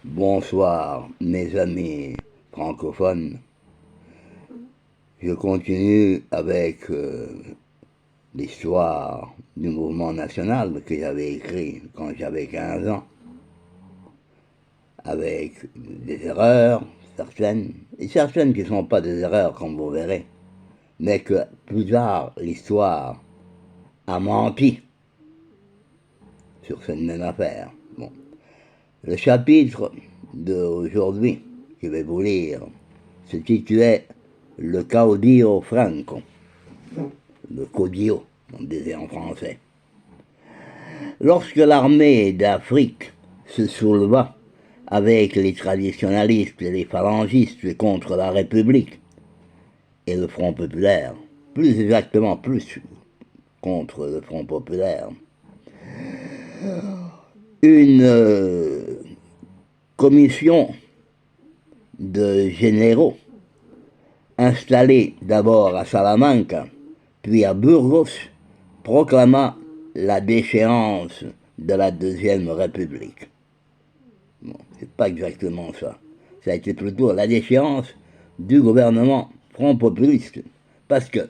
Bonsoir mes amis francophones. Je continue avec l'histoire du mouvement national que j'avais écrit quand j'avais 15 ans, avec des erreurs, certaines, et certaines qui ne sont pas des erreurs comme vous verrez, mais que plus tard l'histoire a menti sur cette même affaire. Bon. Le chapitre d'aujourd'hui, que je vais vous lire, se titulait Le Caudillo Franco, le Caudillo, on disait en français. Lorsque l'armée d'Afrique se souleva avec les traditionalistes et les phalangistes contre la République et le Front populaire, plus exactement plus contre le Front populaire, une commission de généraux installés d'abord à Salamanca, puis à Burgos, proclama la déchéance de la Deuxième République. Bon, c'est pas exactement ça. Ça a été plutôt la déchéance du gouvernement front populiste. Parce que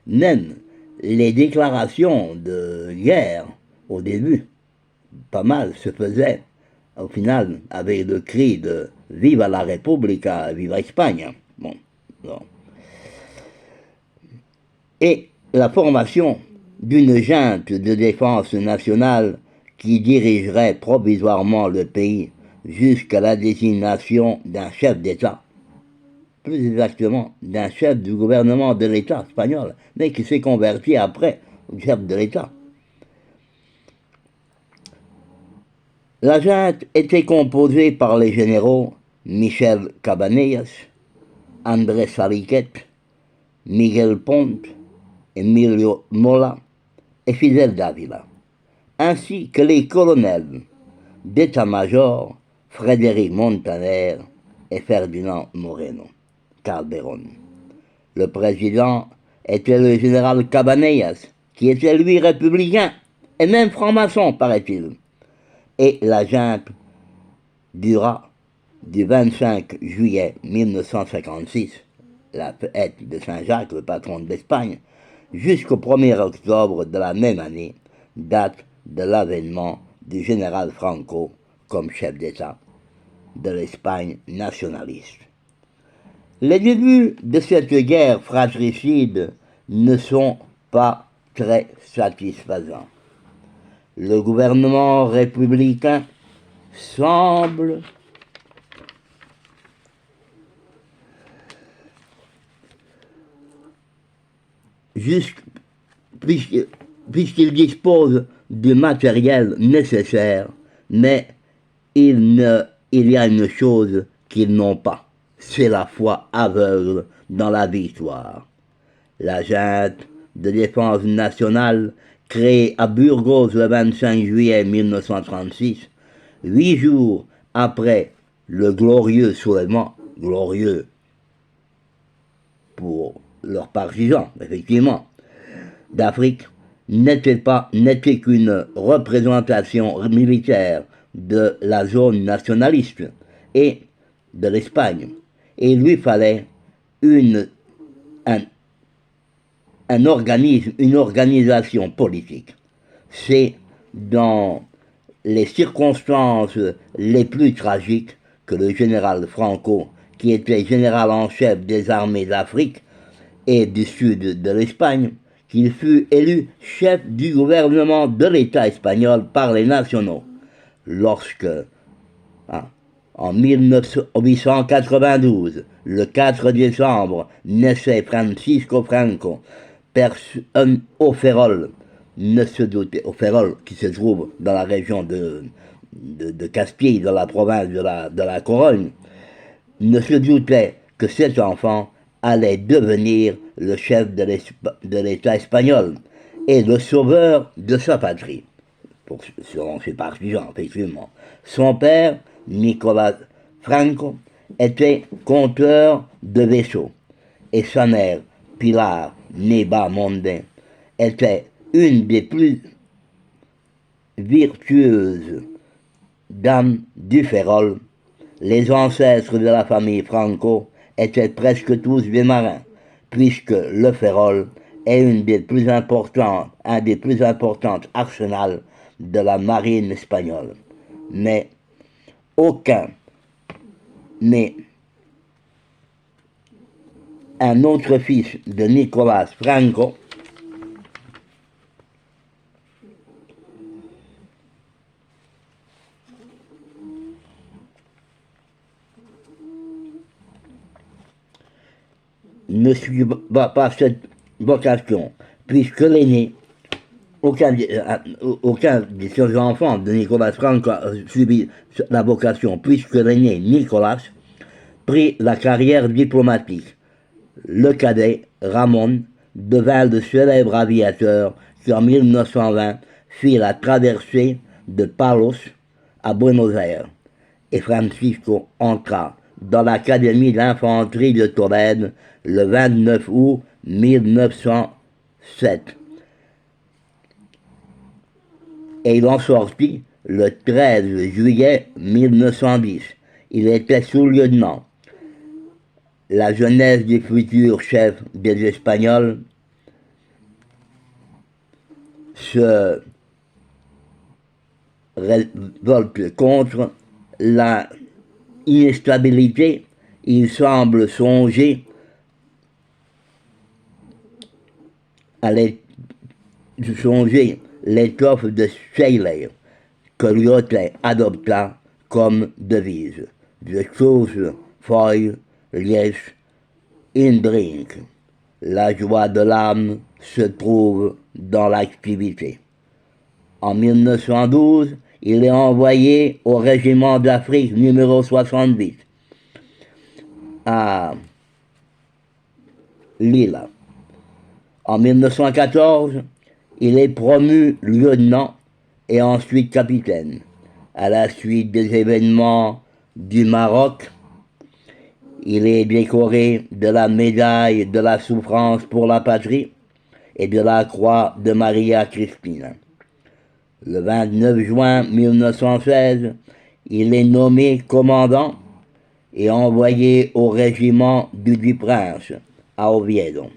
même les déclarations de guerre, au début, pas mal se faisaient, au final, avec le cri de Viva la Repubblica, Viva Espagne. Bon, bon. Et la formation d'une junte de défense nationale qui dirigerait provisoirement le pays jusqu'à la désignation d'un chef d'État, plus exactement d'un chef du gouvernement de l'État espagnol, mais qui s'est converti après au chef de l'État. La junte était composée par les généraux Michel Cabanillas, Andrés Saliquet, Miguel Pont, Emilio Mola et Fidel Dávila, ainsi que les colonels d'état-major Frédéric Montaner et Ferdinand Moreno Calderón. Le président était le général Cabanillas, qui était lui républicain et même franc-maçon, paraît-il. Et la junte dura du 25 juillet 1956, la fête de Saint-Jacques, le patron d'Espagne, jusqu'au 1er octobre de la même année, date de l'avènement du général Franco comme chef d'État de l'Espagne nationaliste. Les débuts de cette guerre fratricide ne sont pas très satisfaisants. Le gouvernement républicain semble puisqu'il dispose du matériel nécessaire, mais il y a une chose qu'ils n'ont pas, c'est la foi aveugle dans la victoire. La junte de défense nationale, créée à Burgos le 25 juillet 1936, 8 jours après le glorieux soulèvement, glorieux pour leurs partisans, effectivement, d'Afrique, n'était qu'une représentation militaire de la zone nationaliste et de l'Espagne. Et il lui fallait un organisme, une organisation politique. C'est dans les circonstances les plus tragiques que le général Franco, qui était général en chef des armées d'Afrique et du sud de l'Espagne, qu'il fut élu chef du gouvernement de l'État espagnol par les nationaux, lorsque, en 1892, le 4 décembre, naissait Francisco Franco, personne au Ferrol, ne se doutait, au Ferrol, qui se trouve dans la région de Castille, dans la province de la Corogne, ne se doutait que cet enfant allait devenir le chef de l'État espagnol et le sauveur de sa patrie, selon ses partisans, effectivement. Son père, Nicolas Franco, était compteur de vaisseaux, et sa mère, Pilar Neba Mondin, était une des plus virtueuses dames du Ferrol, Les ancêtres de la famille Franco étaient presque tous des marins, puisque le Ferrol est un des plus importants arsenals de la marine espagnole. Mais aucun n'est un autre fils de Nicolas Franco ne suit pas cette vocation, puisque l'aîné, aucun de ses enfants de Nicolas Franco a suivi la vocation, puisque l'aîné Nicolas prit la carrière diplomatique. Le cadet, Ramon, devint le célèbre aviateur qui en 1920 fit la traversée de Palos à Buenos Aires, et Francisco entra dans l'Académie d'infanterie de Tolède le 29 août 1907. Et il en sortit le 13 juillet 1910. Il était sous-lieutenant. La jeunesse du futur chef des Espagnols se révolte contre la instabilité. Il semble songer à l'étoffe de Scheller que Lyotet adopta comme devise. The chose foil liège in drink. La joie de l'âme se trouve dans l'activité. En 1912, il est envoyé au régiment d'Afrique numéro 70 à Lille. En 1914, il est promu lieutenant et ensuite capitaine. À la suite des événements du Maroc, il est décoré de la médaille de la souffrance pour la patrie et de la croix de Maria Cristina. Le 29 juin 1916, il est nommé commandant et envoyé au régiment du Prince à Oviedo.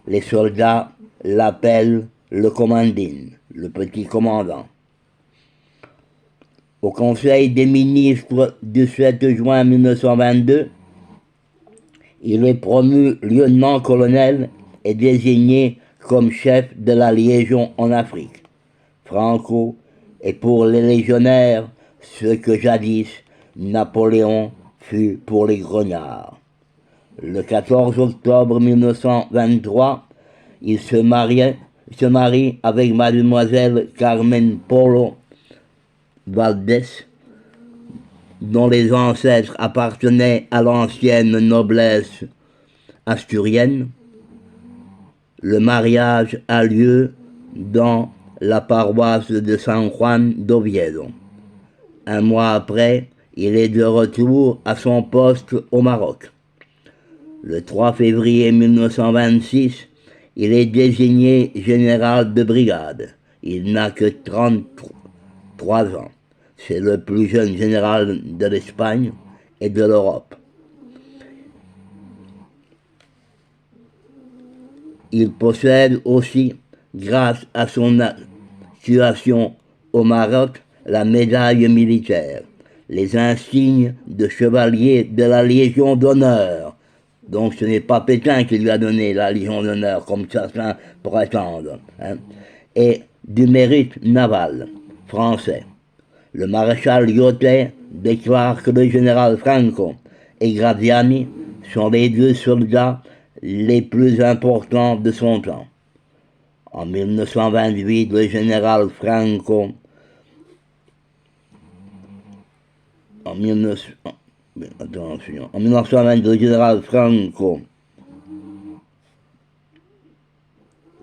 Les soldats l'appellent le commandin, le petit commandant. Au Conseil des ministres du 7 juin 1922, il est promu lieutenant-colonel et désigné comme chef de la Légion en Afrique. Franco est pour les légionnaires ce que jadis Napoléon fut pour les grognards. Le 14 octobre 1923, il se marie avec mademoiselle Carmen Polo Valdés, dont les ancêtres appartenaient à l'ancienne noblesse asturienne. Le mariage a lieu dans la paroisse de San Juan d'Oviedo. Un mois après, il est de retour à son poste au Maroc. Le 3 février 1926, il est désigné général de brigade. Il n'a que 33 ans. C'est le plus jeune général de l'Espagne et de l'Europe. Il possède aussi, grâce à son situation au Maroc, la médaille militaire, les insignes de chevalier de la Légion d'honneur. Donc ce n'est pas Pétain qui lui a donné la Légion d'honneur, comme certains prétendent, et du mérite naval français. Le maréchal Lyotet déclare que le général Franco et Graziani sont les deux soldats les plus importants de son temps. En 1928, le général Franco en 1922, le général Franco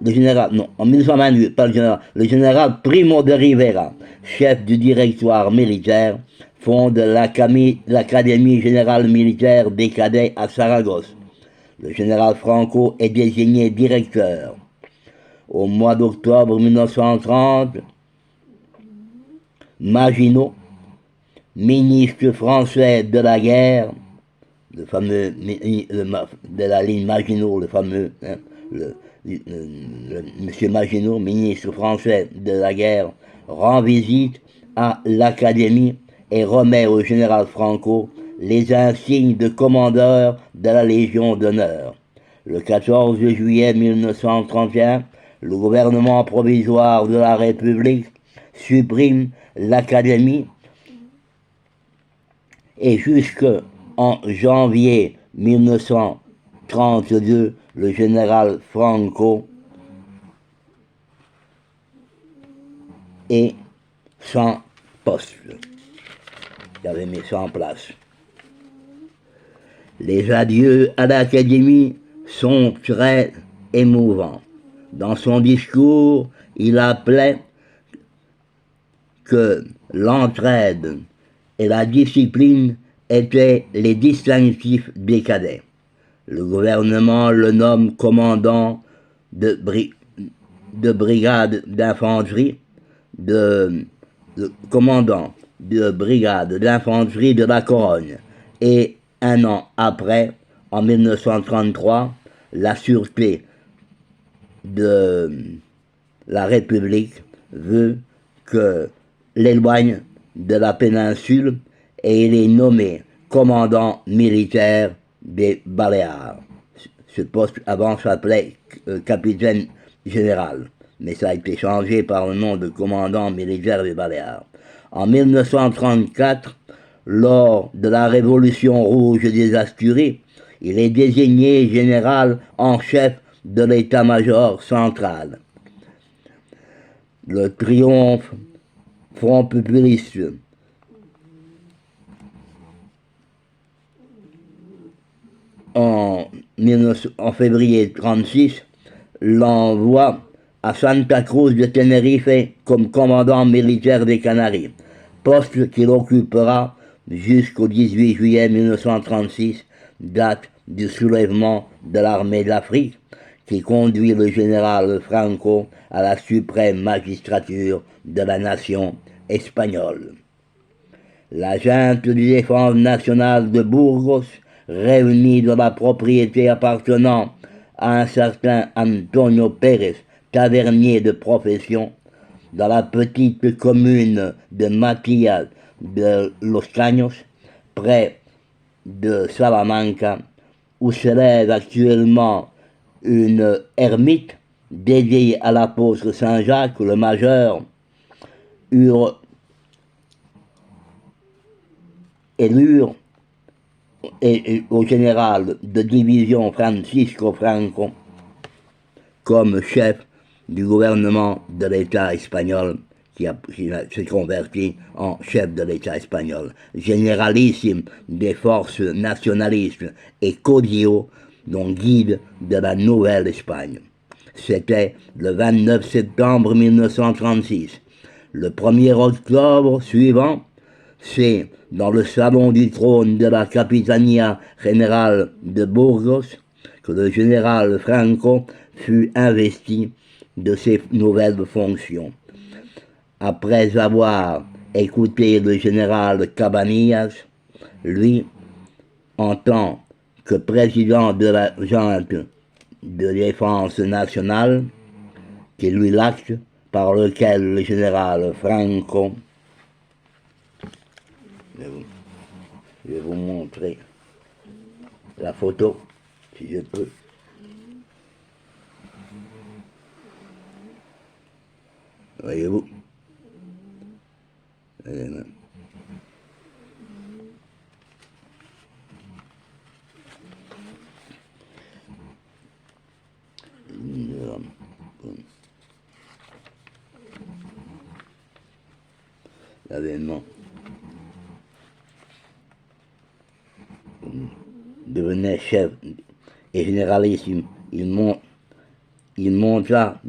en 1928, pas le général, le général Primo de Rivera, chef du directoire militaire, fonde l'Académie générale militaire des cadets à Saragosse. Le général Franco est désigné directeur. Au mois d'octobre 1930, Maginot, ministre français de la guerre, le fameux de la ligne Maginot, le fameux, hein, monsieur Maginot, ministre français de la guerre, rend visite à l'Académie et remet au général Franco les insignes de commandeur de la Légion d'honneur. Le 14 juillet 1931, le gouvernement provisoire de la République supprime l'Académie et jusqu'en janvier 1932, le général Franco est sans poste. Il avait mis ça en place. Les adieux à l'Académie sont très émouvants. Dans son discours, il appelait que l'entraide et la discipline étaient les distinctifs des cadets. Le gouvernement le nomme commandant de brigade d'infanterie, commandant de brigade d'infanterie de la Corogne. Et un an après, en 1933, la sûreté de la République veut que l'éloigne de la péninsule et il est nommé commandant militaire des Baléares. Ce poste avant s'appelait capitaine général, mais ça a été changé par le nom de commandant militaire des Baléares. En 1934, lors de la Révolution rouge des Asturies, il est désigné général en chef de l'état-major central. Le triomphe Front populiste en février 1936 l'envoie à Santa Cruz de Tenerife comme commandant militaire des Canaries, poste qu'il occupera jusqu'au 18 juillet 1936, date du soulèvement de l'armée de l'Afrique, qui conduit le général Franco à la suprême magistrature de la nation espagnole. La junte de défense nationale de Burgos, réunie dans la propriété appartenant à un certain Antonio Pérez, tavernier de profession, dans la petite commune de Matías de los Caños, près de Salamanca, où s'élève actuellement une ermite dédiée à l'apôtre Saint-Jacques, le majeur, eurent élure et au général de division Francisco Franco comme chef du gouvernement de l'État espagnol, qui s'est converti en chef de l'État espagnol, généralissime des forces nationalistes et caudillo, dont guide de la Nouvelle-Espagne. C'était le 29 septembre 1936. Le 1er octobre suivant, c'est dans le salon du trône de la Capitania Générale de Burgos que le général Franco fut investi de ses nouvelles fonctions. Après avoir écouté le général Cabanillas, lui, en tant que président de la junte de défense nationale, qui lui l'acte par lequel le général Franco, je vais vous montrer la photo, si je peux. Voyez-vous? L'avènement devenait chef et généralissime. Il monta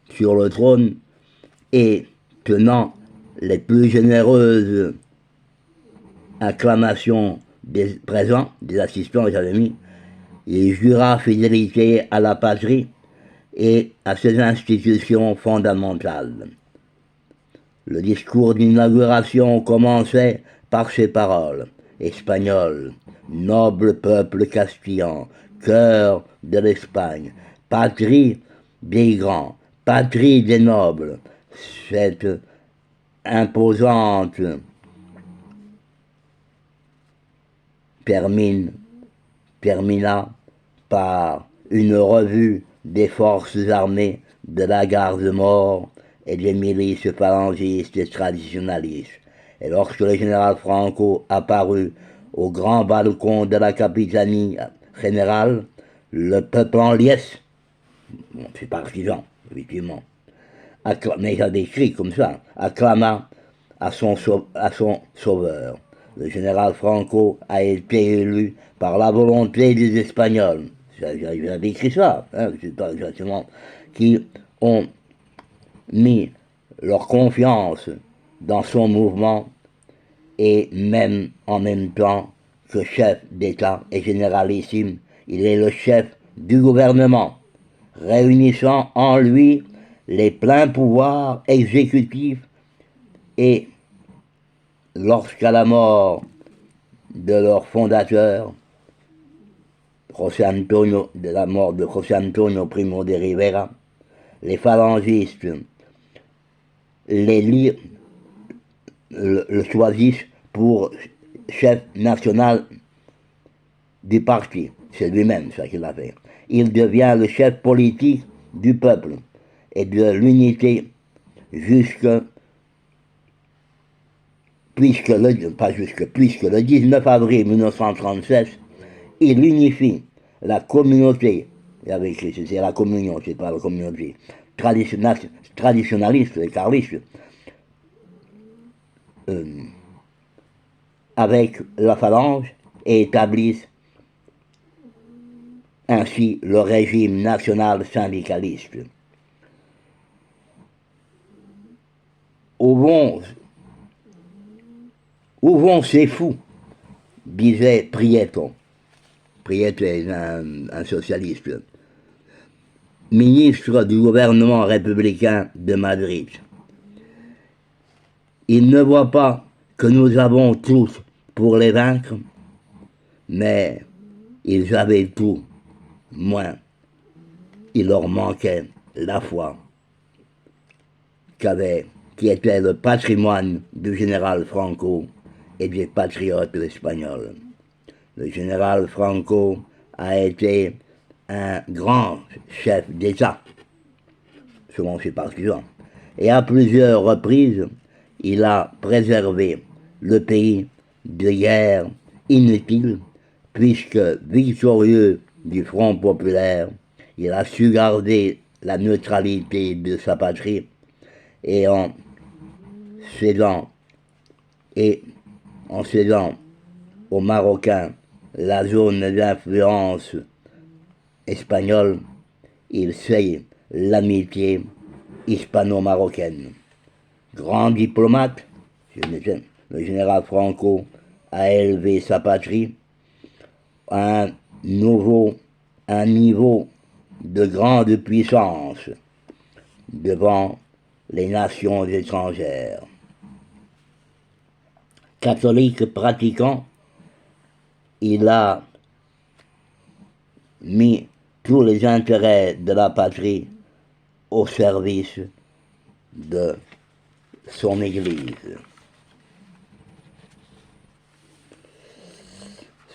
sur le trône et, tenant les plus généreuses acclamations des présents, des assistants et des amis, il jura fidélité à la patrie et à ses institutions fondamentales. Le discours d'inauguration commençait par ces paroles. Espagnol, noble peuple castillan, cœur de l'Espagne, patrie des grands, patrie des nobles, cette imposante termina par une revue des forces armées, de la garde-mort et des milices phalangistes et traditionnalistes. Et lorsque le général Franco apparut au grand balcon de la capitanie générale, le peuple en liesse, bon, c'est partisan, effectivement, mais il a décrit comme ça, acclama à son sauveur. Le général Franco a été élu par la volonté des Espagnols. J'avais décrit ça, hein, c'est pas exactement, qui ont mis leur confiance dans son mouvement et même en même temps que chef d'État et généralissime, il est le chef du gouvernement, réunissant en lui les pleins pouvoirs exécutifs et lorsqu'à la mort de leur fondateur, de la mort de José Antonio Primo de Rivera, les phalangistes le choisissent pour chef national du parti. C'est lui-même ça qu'il a fait. Il devient le chef politique du peuple et de l'unité puisque le 19 avril 1936, il unifie la communauté, c'est la communion, c'est pas la communauté, traditionnaliste et carliste, avec la phalange et établissent ainsi le régime national syndicaliste. Où vont ces fous, disait Prieto. Prieto est un socialiste, ministre du gouvernement républicain de Madrid. Ils ne voient pas que nous avons tous pour les vaincre, mais ils avaient tout, moins. Il leur manquait la foi qui était le patrimoine du général Franco et des patriotes espagnols. Le général Franco a été un grand chef d'État, selon ses partisans, et à plusieurs reprises, il a préservé le pays de guerres inutiles, puisque victorieux du Front populaire, il a su garder la neutralité de sa patrie et en cédant aux Marocains la zone d'influence espagnole, il sait l'amitié hispano-marocaine. Grand diplomate, le général Franco a élevé sa patrie à un niveau de grande puissance devant les nations étrangères. Catholique pratiquant, il a mis tous les intérêts de la patrie au service de son Église.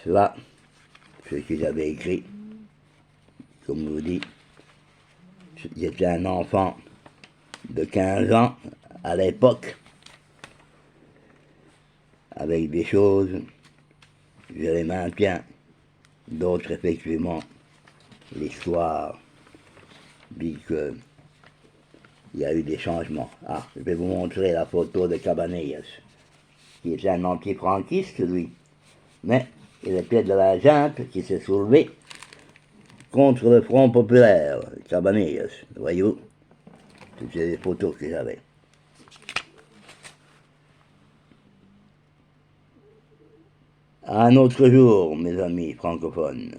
Cela, c'est ce que j'avais écrit. Comme je vous dis, j'étais un enfant de 15 ans à l'époque, avec des choses, je les maintiens, d'autres effectivement, l'histoire dit qu'il y a eu des changements. Ah, je vais vous montrer la photo de Cabanillas, qui était un anti-franquiste, lui, mais il était de la junte qui s'est soulevé contre le Front populaire, Cabanillas, voyez-vous, c'était des photos que j'avais. À un autre jour, mes amis francophones.